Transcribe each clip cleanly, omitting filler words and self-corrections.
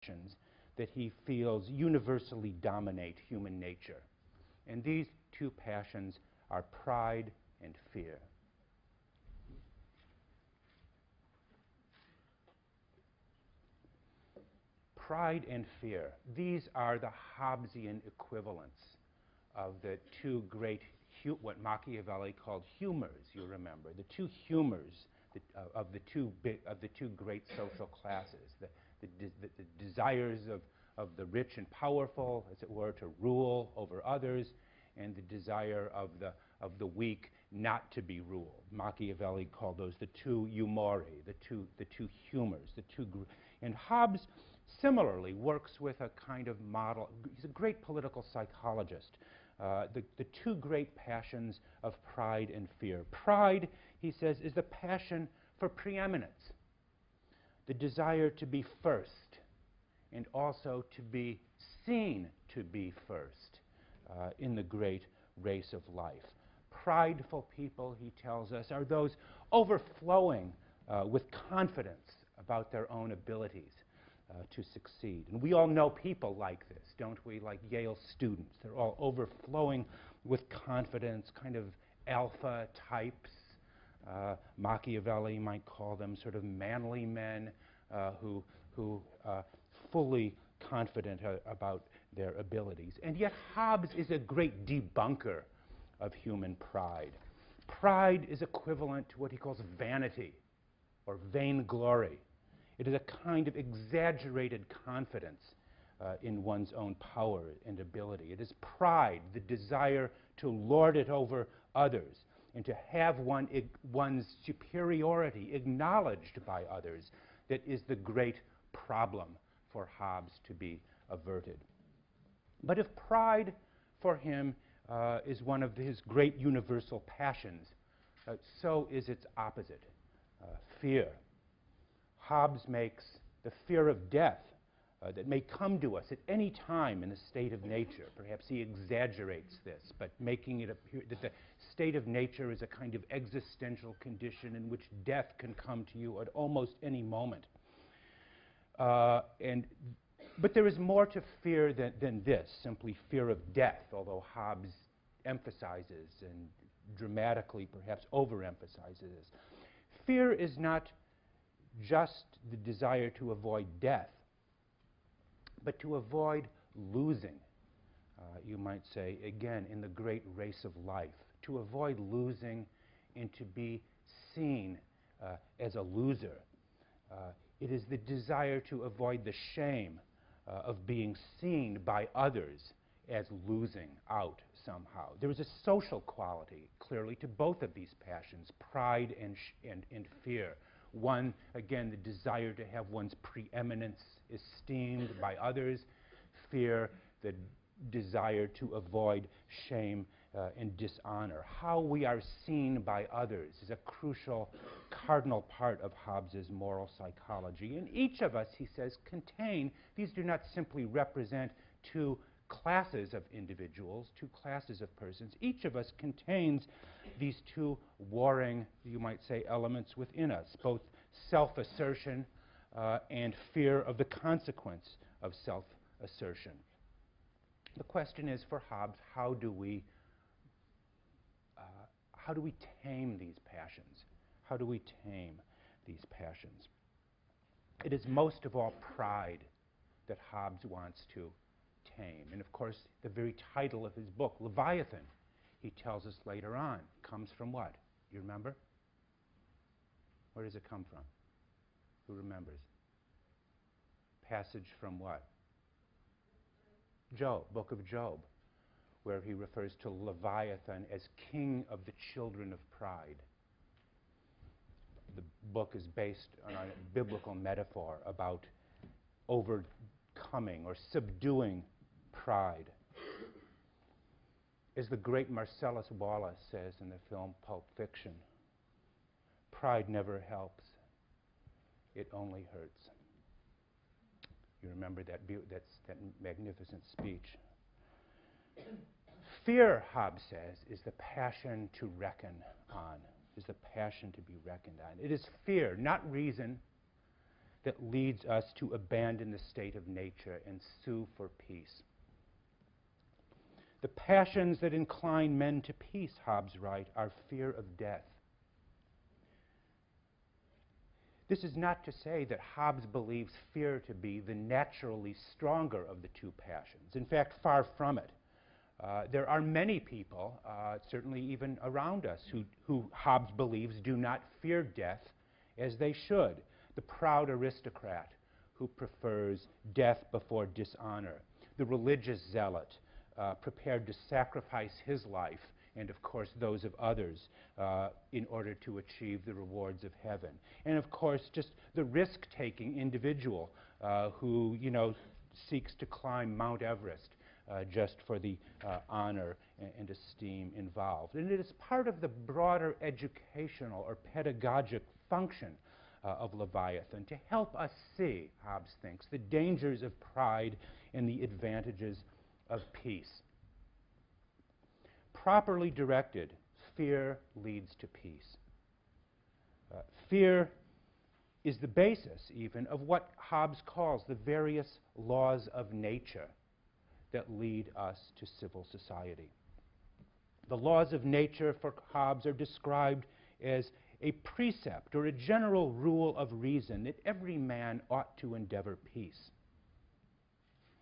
passions that he feels universally dominate human nature. And these two passions are pride and fear. Pride and fear, these are the Hobbesian equivalents of the two great, what Machiavelli called humors, you remember, the two humors of the two great social classes, the desires of the rich and powerful, as it were, to rule over others, and the desire of the weak not to be ruled. Machiavelli called those the two humori, the two humors, and Hobbes similarly works with a kind of model. He's a great political psychologist. The two great passions of pride and fear. Pride, he says, is the passion for preeminence, the desire to be first, and also to be seen to be first in the great race of life. Prideful people, he tells us, are those overflowing with confidence about their own abilities to succeed. And we all know people like this, don't we? Like Yale students. They're all overflowing with confidence, kind of alpha types. Machiavelli might call them sort of manly men who fully confident about their abilities. And yet Hobbes is a great debunker of human pride. Pride is equivalent to what he calls vanity or vainglory. It is a kind of exaggerated confidence in one's own power and ability. It is pride, the desire to lord it over others and to have one's superiority acknowledged by others, that is the great problem for Hobbes to be averted. But if pride for him is one of his great universal passions, so is its opposite, fear. Hobbes makes the fear of death that may come to us at any time in the state of nature. Perhaps he exaggerates this, but making it appear that the state of nature is a kind of existential condition in which death can come to you at almost any moment. But there is more to fear than this, simply fear of death, although Hobbes emphasizes and dramatically perhaps overemphasizes this. Fear is not just the desire to avoid death, but to avoid losing, you might say, again, in the great race of life, to avoid losing and to be seen as a loser. It is the desire to avoid the shame of being seen by others as losing out somehow. There is a social quality, clearly, to both of these passions, pride and fear. One, again, the desire to have one's preeminence esteemed by others. Fear, the desire to avoid shame and dishonor. How we are seen by others is a crucial, cardinal part of Hobbes's moral psychology. And each of us, he says, these do not simply represent two classes of individuals, two classes of persons. Each of us contains these two warring, you might say, elements within us, both self-assertion and fear of the consequence of self-assertion. The question is for Hobbes, how do we tame these passions? How do we tame these passions? It is most of all pride that Hobbes wants to tame. And of course, the very title of his book, Leviathan, he tells us later on, comes from what? Do you remember? Where does it come from? Who remembers? Passage from what? Job, Book of Job, where he refers to Leviathan as king of the children of pride. The book is based on a biblical metaphor about overcoming or subduing pride. As the great Marcellus Wallace says in the film Pulp Fiction, pride never helps, it only hurts. You remember that magnificent speech. Fear, Hobbes says, is the passion to reckon on, is the passion to be reckoned on. It is fear, not reason, that leads us to abandon the state of nature and sue for peace. The passions that incline men to peace, Hobbes writes, are fear of death. This is not to say that Hobbes believes fear to be the naturally stronger of the two passions. In fact, far from it. There are many people, certainly even around us, who Hobbes believes do not fear death as they should. The proud aristocrat who prefers death before dishonor. The religious zealot prepared to sacrifice his life and, of course, those of others in order to achieve the rewards of heaven. And, of course, just the risk-taking individual who, seeks to climb Mount Everest just for the honor and esteem involved. And it is part of the broader educational or pedagogic function of Leviathan to help us see, Hobbes thinks, the dangers of pride and the advantages of peace. Properly directed, fear leads to peace. Fear is the basis, even, of what Hobbes calls the various laws of nature that lead us to civil society. The laws of nature for Hobbes are described as a precept or a general rule of reason that every man ought to endeavor peace.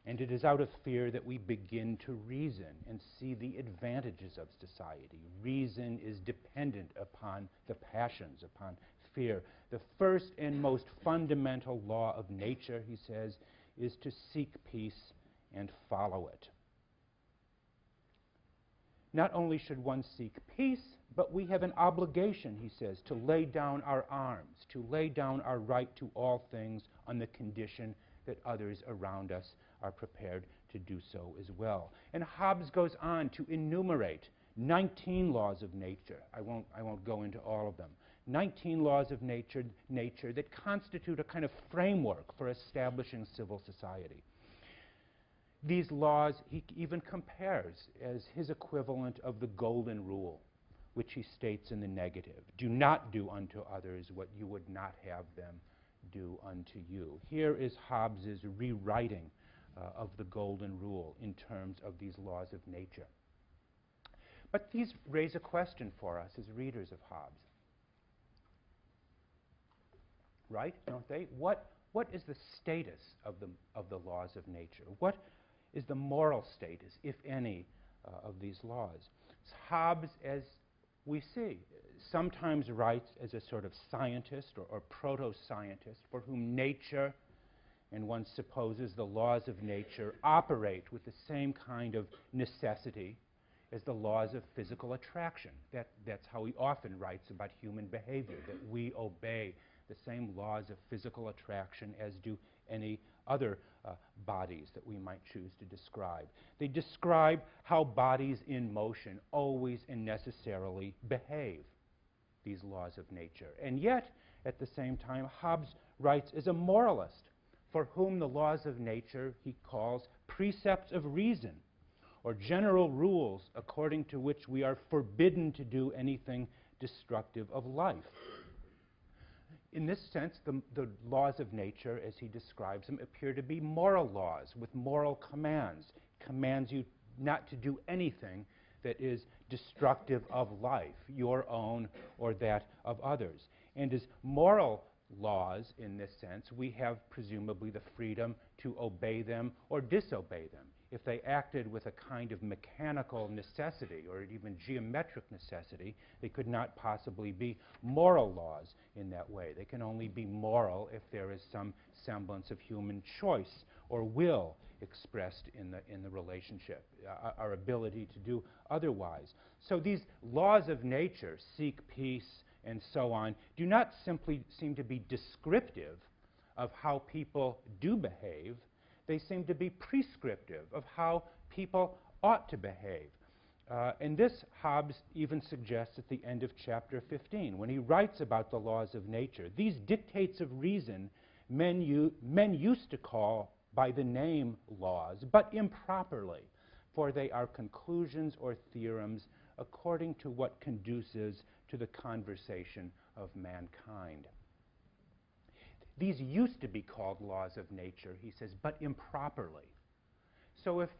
And it is out of fear that we begin to reason and see the advantages of society. Reason is dependent upon the passions, upon fear. The first and most fundamental law of nature, he says, is to seek peace and follow it. Not only should one seek peace, but we have an obligation, he says, to lay down our arms, to lay down our right to all things on the condition that others around us are prepared to do so as well. And Hobbes goes on to enumerate 19 laws of nature. I won't go into all of them. 19 laws of nature that constitute a kind of framework for establishing civil society. These laws he even compares as his equivalent of the golden rule, which he states in the negative. Do not do unto others what you would not have them do unto you. Here is Hobbes' rewriting of the golden rule in terms of these laws of nature. But these raise a question for us as readers of Hobbes. Right? Don't they? What is the status of the laws of nature? What is the moral status, if any, of these laws? Hobbes, as we see, sometimes writes as a sort of scientist or proto-scientist for whom nature, and one supposes the laws of nature, operate with the same kind of necessity as the laws of physical attraction. That's how he often writes about human behavior, that we obey the same laws of physical attraction as do any other bodies that we might choose to describe. They describe how bodies in motion always and necessarily behave, these laws of nature. And yet, at the same time, Hobbes writes as a moralist for whom the laws of nature he calls precepts of reason, or general rules according to which we are forbidden to do anything destructive of life. In this sense, the laws of nature, as he describes them, appear to be moral laws with moral commands. Commands you not to do anything that is destructive of life, your own or that of others. And as moral laws, in this sense, we have presumably the freedom to obey them or disobey them. If they acted with a kind of mechanical necessity or even geometric necessity, they could not possibly be moral laws in that way. They can only be moral if there is some semblance of human choice or will expressed in the relationship, our ability to do otherwise. So these laws of nature, seek peace and so on, do not simply seem to be descriptive of how people do behave. They seem to be prescriptive of how people ought to behave. And this Hobbes even suggests at the end of chapter 15, when he writes about the laws of nature. These dictates of reason men used to call by the name laws, but improperly, for they are conclusions or theorems according to what conduces to the conversation of mankind. These used to be called laws of nature, he says, but improperly. So if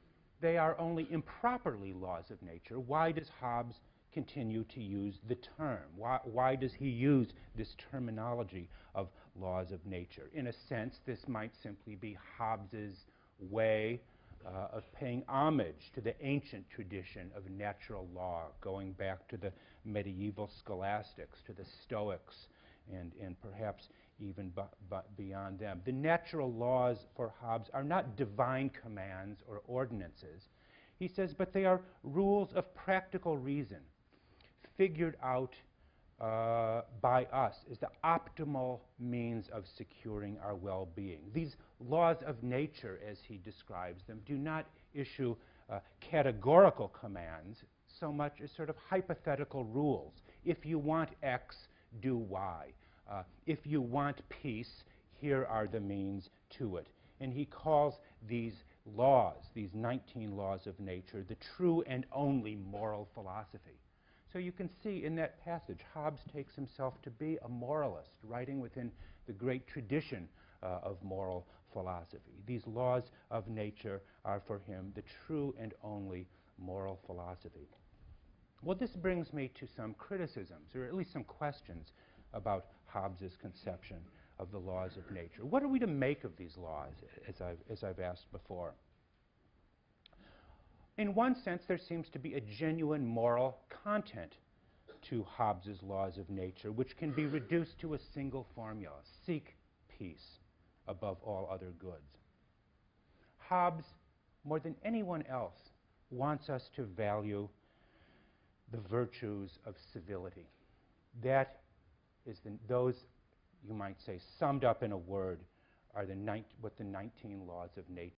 they are only improperly laws of nature, why does Hobbes continue to use the term? Why does he use this terminology of laws of nature? In a sense, this might simply be Hobbes's way of paying homage to the ancient tradition of natural law, going back to the medieval scholastics, to the Stoics, and perhaps even beyond them. The natural laws for Hobbes are not divine commands or ordinances, he says, but they are rules of practical reason, figured out by us as the optimal means of securing our well-being. These laws of nature, as he describes them, do not issue categorical commands so much as sort of hypothetical rules. If you want X, do Y. If you want peace, here are the means to it. And he calls these laws, these 19 laws of nature, the true and only moral philosophy. So you can see in that passage, Hobbes takes himself to be a moralist, writing within the great tradition of moral philosophy. These laws of nature are for him the true and only moral philosophy. Well, this brings me to some criticisms, or at least some questions about Hobbes's conception of the laws of nature. What are we to make of these laws, as I've asked before? In one sense, there seems to be a genuine moral content to Hobbes's laws of nature, which can be reduced to a single formula: seek peace above all other goods. Hobbes, more than anyone else, wants us to value the virtues of civility. That is those, you might say, summed up in a word, are what the 19 laws of nature